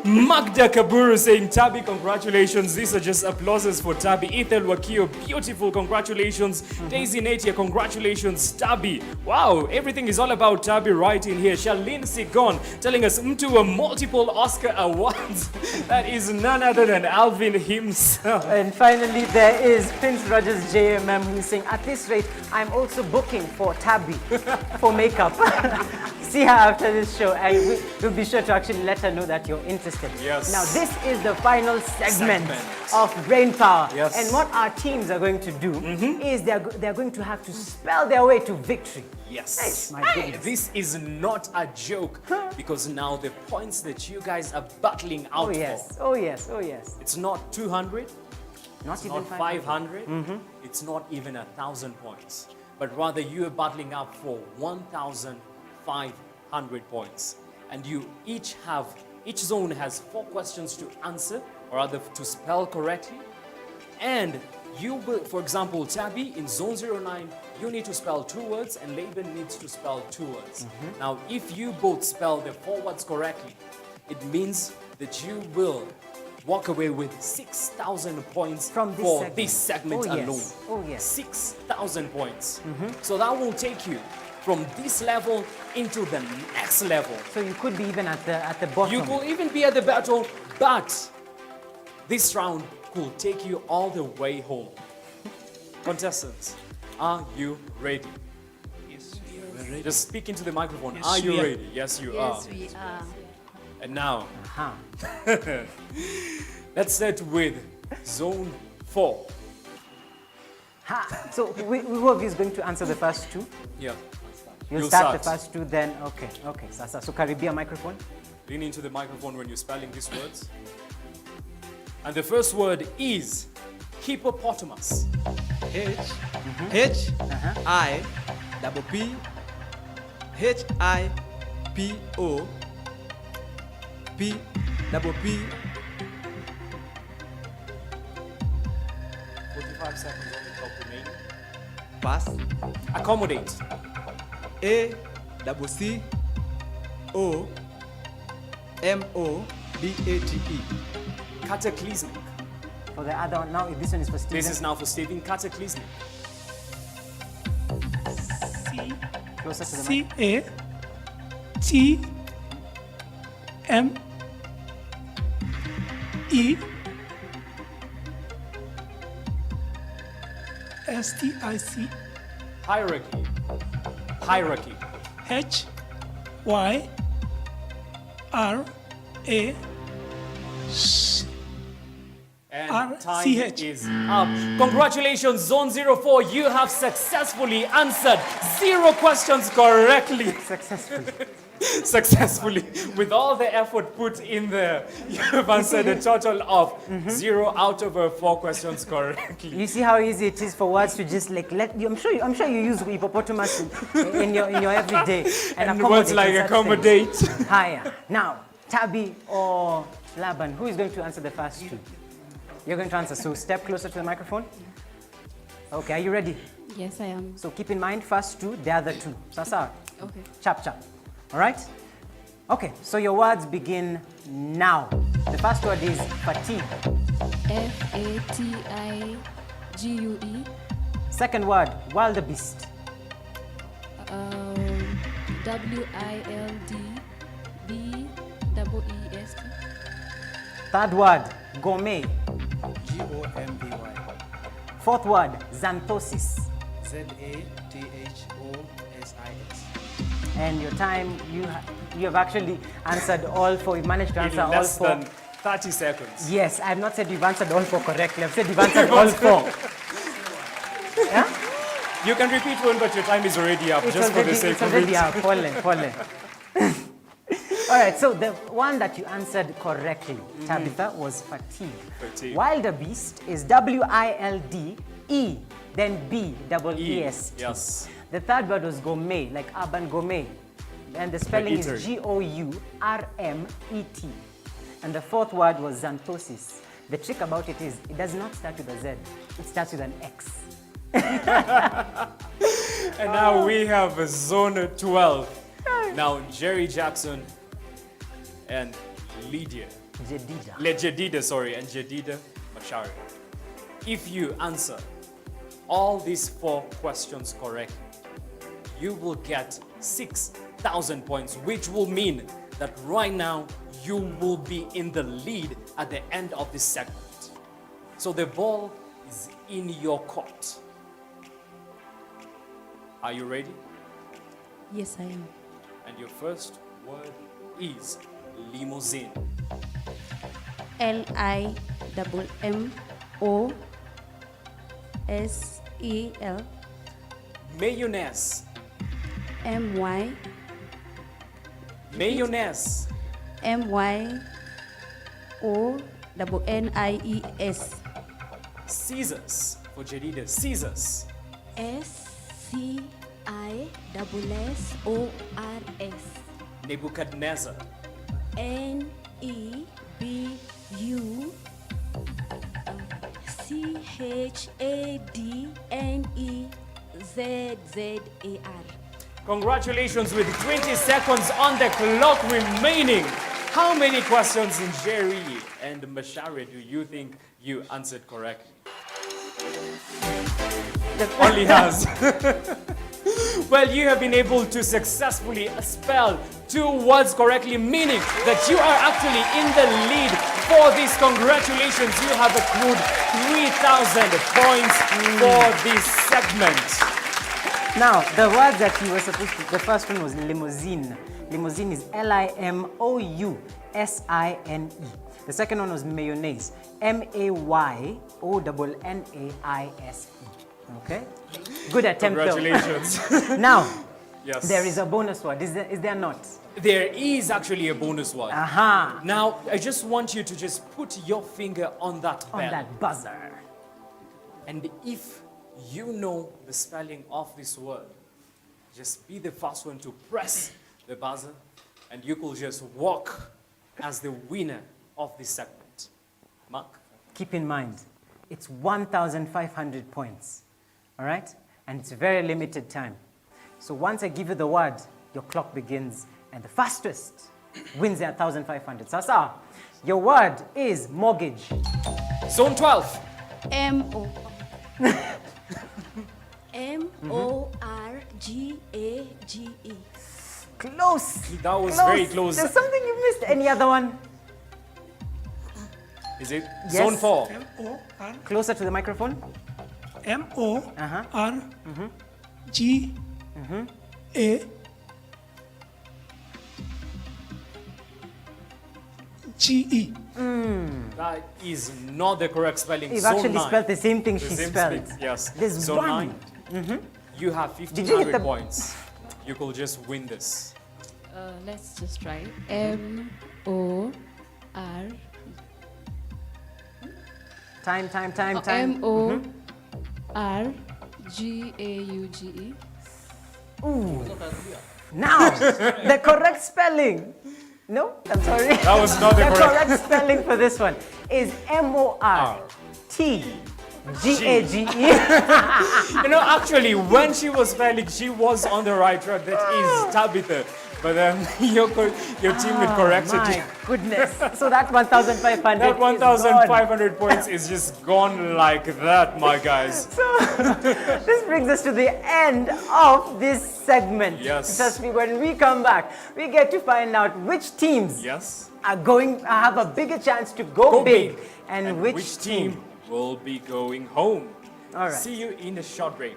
Magda Kaburu saying, Tabi, congratulations. These are just applauses for Tabi. Ethel Wakio, beautiful, congratulations. Daisy Natia, congratulations, Tabi. Wow, everything is all about Tabi right in here. Charlene Sigon telling us Mtu multiple Oscar awards. That is none other than Alvin himself. And finally, there is Prince Rogers JMM, who's saying, at this rate, I'm also booking for Tabi for makeup. See her after this show, and we'll be sure to actually let her know that you're interested. Yes. Now, this is the final segment of Brain Power. Yes. And what our teams are going to do is they're going to have to spell their way to victory. Yes. My goodness. This is not a joke, because now the points that you guys are battling out for. Oh, yes. Oh, yes. It's not 200. Not even 500. It's not even 1,000 points. But rather you are battling up for 1,500 points. And you each zone has 4 questions to answer, or rather to spell correctly. And you will, for example, Tabi, in zone 09, you need to spell 2 words, and Laban needs to spell 2 words. Now, if you both spell the 4 words correctly, it means that you will walk away with 6,000 points from this segment alone. Oh, yes. 6,000 points. So that will take you from this level into the next level. So you could be even at the bottom. You could even be at the battle, but this round could take you all the way home. Contestants, are you ready? Yes, we are ready. Just speak into the microphone. Yes, Are you we are. ready? Yes, you are. Yes, we are. And now, let's start with zone 4. So who of you is going to answer the first 2? Yeah. You'll start the first 2, then okay. Sasa. So Caribbean microphone. Lean into the microphone when you're spelling these words. And the first word is hippopotamus. H-I-P-P-P-O-P-P-P. 45 seconds on the clock remaining. Pass. Accommodate. A-C-C-O-M-O-D-A-T-E. Cataclysmic. For the other one now, this one is for Stephen. This is now for Stephen. Cataclysmic. Closer to the mic. C-A-T-M-E-S-T-I-C. Hierarchy. H-Y-R-A. And time R-C-H. is up. Congratulations, Zone 04. You have successfully answered 0 questions correctly. Successfully. With all the effort put in there, you have answered a total of 0 out of 4 questions correctly. You see how easy it is for words to just like let you. I'm sure you use hippopotamus in your everyday. And words like accommodate. Higher. Now, Tabi or Laban, who is going to answer the first 2? You're going to answer. So step closer to the microphone. Okay, are you ready? Yes, I am. So keep in mind, first 2, the other 2. Sasa. Okay. Chap. All right? Okay, so your words begin now. The first word is fatigue. F-A-T-I-G-U-E. Second word, wildebeest. W-I-L-D-B-E-E-S-T. Third word, gourmet. G-O-M-B-Y. Fourth word, xanthosis. Z-A-T-H-O-S-I-S. And your time, you have actually answered all four. You managed to In answer all less four. than 30 seconds. Yes, I have not said you've answered all four correctly. I've said you've answered all four. Yeah? You can repeat one, but your time is already up, just for the sake it's of already it. out. Pole. All right, so the one that you answered correctly, Tabitha, was fatigue. Fatigue. Wildebeest is W-I-L-D-E, then B-E-E-S-T. Yes. The third word was gourmet, like urban gourmet. And the spelling is eatery. G-O-U-R-M-E-T. And the fourth word was xanthosis. The trick about it is it does not start with a Z. It starts with an X. And now we have zone 12. Now Jerry Jackson and Jedida, and Jedida Machari. If you answer all these four questions correctly, you will get 6,000 points, which will mean that right now you will be in the lead at the end of this segment. So the ball is in your court. Are you ready? Yes, I am. And your first word is limousine. L-I-M-M-O-S-E-L. Mayonnaise. M-Y. Mayonnaise. M-Y-O-N-N-I-E-S. Scissors. For Jedida, scissors. S-C-I-S-S-O-R-S. Nebuchadnezzar. N-E-B-U-C-H-A-D-N-E-Z-Z-A-R. Congratulations with 20 seconds on the clock remaining. How many questions in Jerry and Mashari do you think you answered correctly? Only has. Well, you have been able to successfully spell 2 words correctly, meaning that you are actually in the lead for this. Congratulations, you have accrued 3,000 points for this segment. Now, the word that you were supposed to, the first one was limousine. Limousine is L-I-M-O-U-S-I-N-E. The second one was mayonnaise, M-A-Y-O-N-N-A-I-S-E. Okay? Good attempt, Congratulations. though. Now, Yes. there is a bonus word. Is there not? There is actually a bonus one. Aha! Now, I just want you to just put your finger on that bell. On that buzzer. And if you know the spelling of this word, just be the first one to press the buzzer, and you could just walk as the winner of this segment. Mark? Keep in mind, it's 1,500 points. All right? And it's a very limited time. So once I give you the word, your clock begins, and the fastest wins their 1,500. Sasa, your word is mortgage. Zone 12. M-O. M-O-R-G-A-G-E. Close. That was very close. There's something you missed. Any other one? Is it? Yes. Zone 4. M-O-R. Closer to the microphone. M-O-R-G-A-G-E. That is not the correct spelling. You've Zone actually 9. spelled the same thing The she same spelled. spelling, yes. There's Zone one. 9. You have you 1,500 hit the- points. You could just win this. Let's just try. M-O-R. Time. M-O-R-G-A-U-G-E. Now, the correct spelling. No, I'm sorry. That was not the The correct. correct spelling for this one is M-O-R-T-G-A-G-E. You know, actually, when she was spelling, she was on the right track. That is Tabitha. But your teammate corrected My you. goodness. So that 1,500 That is gone. 1,500 points is just gone like that, my guys. This brings us to the end of this segment. Yes. Trust me, when we come back, we get to find out which teams Yes. are going to have a bigger chance to go big, and which team will be going home. All right. See you in a short break.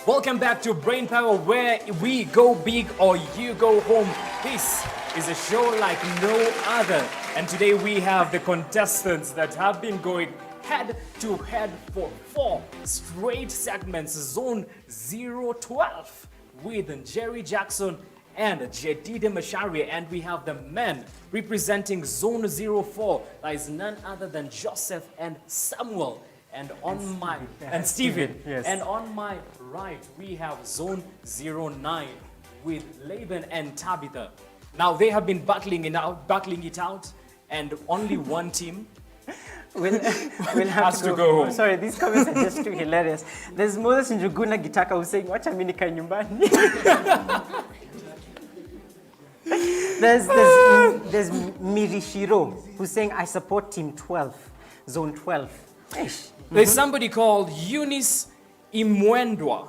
Welcome back to Brain Power, where we go big or you go home. This is a show like no other. And today we have the contestants that have been going head to head for 4 straight segments. Zone 012 with Jerry Jackson and Jedide Masharia. And we have the men representing Zone 04. That is none other than Joseph and Samuel. And on my and Stephen. Yes. And on my right, we have Zone 09 with Laban and Tabitha. Now they have been battling it out, and only one team We'll have has to go home. Sorry, these comments are just too hilarious. There's Moses Njuguna Gitaka who's saying, "Wacha mimi nikae nyumbani." There's Mirishiro who's saying, "I support Team 12, Zone 12." There's somebody called Eunice Imwendwa.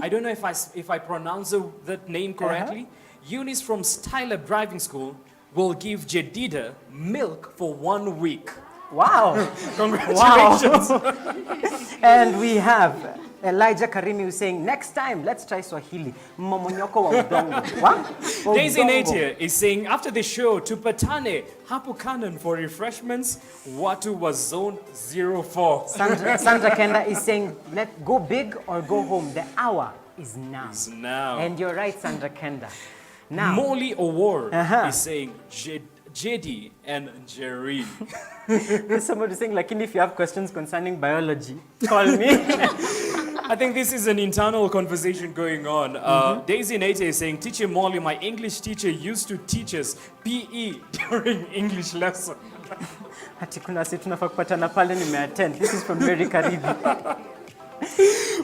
I don't know if I pronounce that name correctly. Eunice from Styler Driving School will give Jedida milk for 1 week. Wow. Congratulations. Wow. And we have Elijah Karimi who's saying, "Next time, let's try Swahili. Momonyoko wa udongo." What? Daisy Udongo. Natia is saying, after the show, tupatane hapo Kanan for refreshments. Watu was Zone 04. Sandra Kenda is saying, "Let go big or go home. The hour is now." Now. And you're right, Sandra Kenda. Now, Molly Award is saying Jedi and Jerry. there's somebody saying, like, if you have questions concerning biology, call me. I think this is an internal conversation going on. Daisy Nate is saying, "Teacher Molly, my English teacher used to teach us PE during English lesson." Ati kuna situ tunafaa kupatana pale nimeattend. This is from Mary Karibi.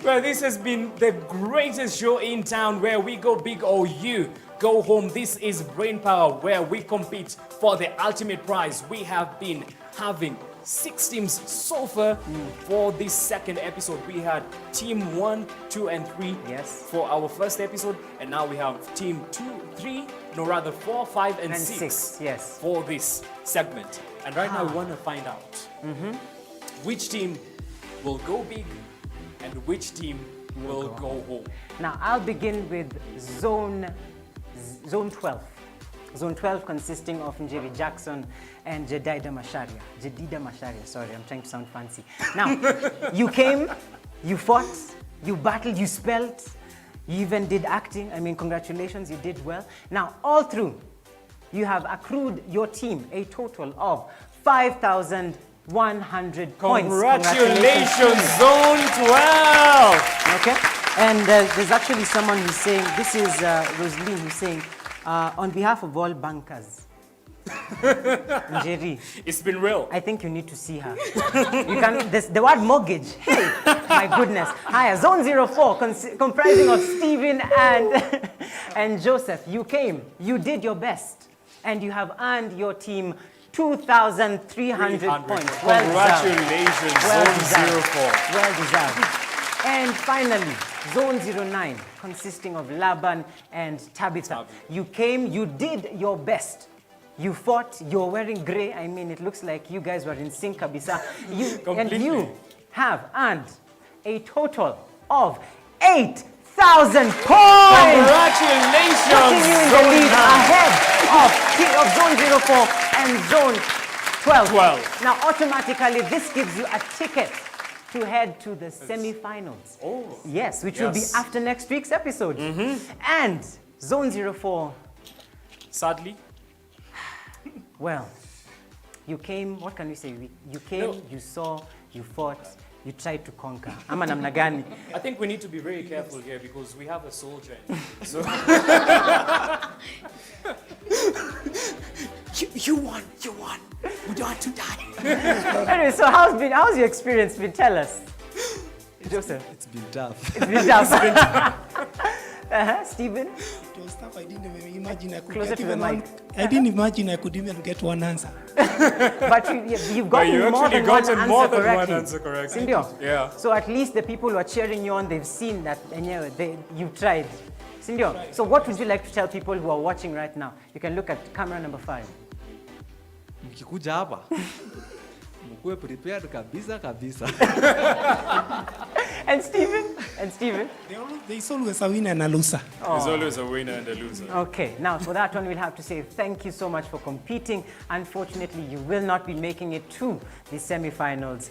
Well, this has been the greatest show in town, where we go big or you go home. This is Brain Power, where we compete for the ultimate prize. We have been having 6 teams so far for this second episode. We had team 1, 2, and 3 for our first episode, and now we have team 4, 5, and 6 yes. for this segment. And right now we want to find out which team will go big and which team will go home. Now, I'll begin with Zone 12. Zone 12 consisting of Njeri Jackson and Jedida Masharia, sorry, I'm trying to sound fancy. Now, you came, you fought, you battled, you spelled, you even did acting. I mean, congratulations, you did well. Now, all through, you have accrued your team a total of 5,100 points. Congratulations, Zone 12! Okay, and there's actually someone who's saying, this is Rosaline who's saying, on behalf of all bankers, Njeri, it's been real. I think you need to see her. You can, the word mortgage, hey, my goodness. Hi, Zone 04, comprising of Stephen and Joseph. You came, you did your best, and you have earned your team 2,300 points. Congratulations, Zone 04. Well deserved. And finally, Zone 09, consisting of Laban and Tabitha. You came, you did your best. You fought, you're wearing gray. I mean, it looks like you guys were in sync, Kabisa. And you have earned a total of 8,000 points! Congratulations, Putting you in the lead ahead of Zone 04 and Zone 12. Now, automatically, this gives you a ticket to head to the semi-finals. Oh. Yes, which will be after next week's episode. And Zone 04. Sadly. Well, you came, what can we say? You came, you saw, you fought, you tried to conquer. Ama namna gani? I think we need to be very careful here because we have a soldier. So you won. We don't want to die. Anyway, so how's your experience been? Tell us. Joseph. It's been tough. It's been tough. Stephen? It was stuff I didn't even imagine I could Closer get to the even one. mic. I didn't imagine I could even get one answer. But you've gotten you more actually than one gotten answer more than correctly. one answer correctly. Sindio? Yeah. So at least the people who are cheering you on, they've seen that you've tried. Sindio, so what would you like to tell people who are watching right now? You can look at camera number 5. Mkikuja hapa mkuwe prepared kabisa. And Stephen? There's always a winner and a loser. There's always a winner and a loser. Okay, now for that one we'll have to say thank you so much for competing. Unfortunately, you will not be making it to the semi-finals.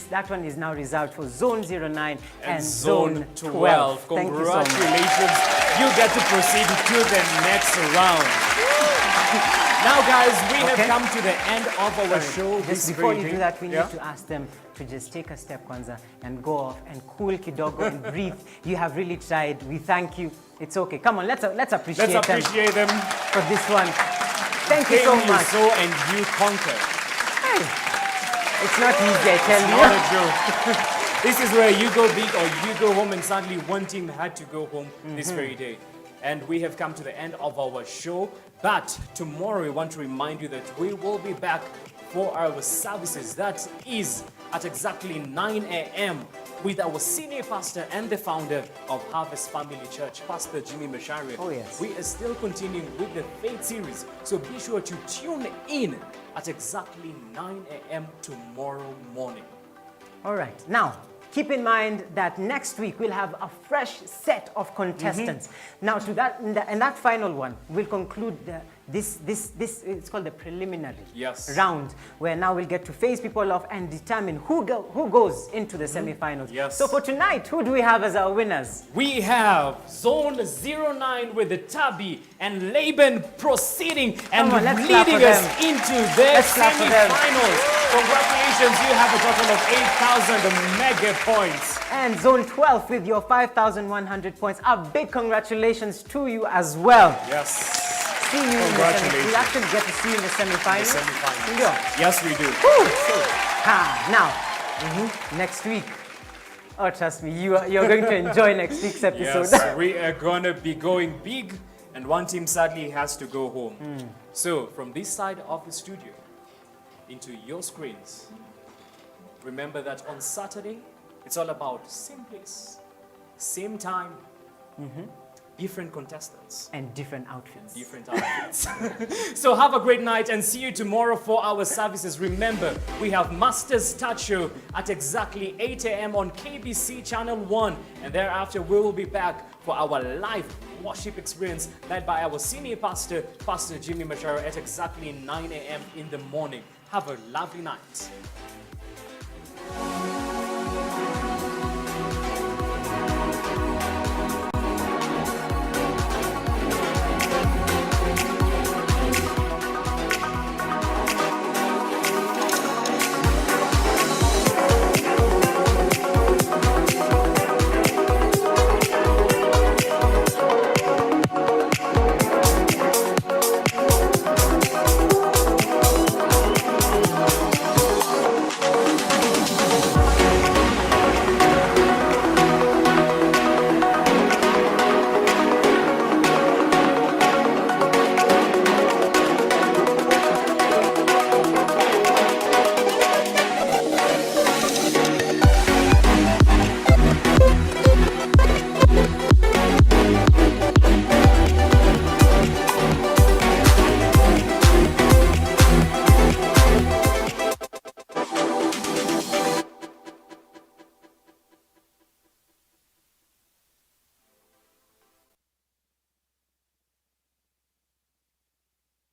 That one is now reserved for Zone 09 and Zone 12. Thank you so much. Congratulations. You get to proceed to the next round. Now, guys, we have come to the end of our show. Just before you do that, we need to ask them to just take a step, Kwanza, and go off and cool kidogo and breathe. You have really tried. We thank you. It's okay. Come on, let's appreciate them for this one. Thank you so much. You saw and you conquered. Hey, it's not easy, I tell you. Not a joke. This is where you go big or you go home, and sadly one team had to go home this very day. And we have come to the end of our show. But tomorrow we want to remind you that we will be back for our services. That is at exactly 9 a.m. with our senior pastor and the founder of Harvest Family Church, Pastor Jimmy Macharia. Oh, yes. We are still continuing with the Faith series. So be sure to tune in at exactly 9 a.m. tomorrow morning. All right. Now, keep in mind that next week we'll have a fresh set of contestants. Now, to that and that final one, we'll conclude this it's called the preliminary round, where now we'll get to face people off and determine who goes into the semifinals. Yes. So for tonight, who do we have as our winners? We have Zone 09 with the Tabi and Laban proceeding and leading us into their semifinals. Congratulations, you have a total of 8,000 mega points. And Zone 12 with your 5,100 points. A big congratulations to you as well. Yes. See you in the semifinals. We'll actually get to see you in the semifinals. Yes, we do. Now, next week. Oh, trust me, you're going to enjoy next week's episode. Yes, we are going to be going big, and one team sadly has to go home. So, from this side of the studio, into your screens, remember that on Saturday, it's all about same place, same time, different contestants. And different outfits. So have a great night and see you tomorrow for our services. Remember, we have Master's Touch Show at exactly 8 a.m. on KBC Channel 1. And thereafter, we will be back for our live worship experience led by our senior pastor, Pastor Jimmy Macharia, at exactly 9 a.m. in the morning. Have a lovely night.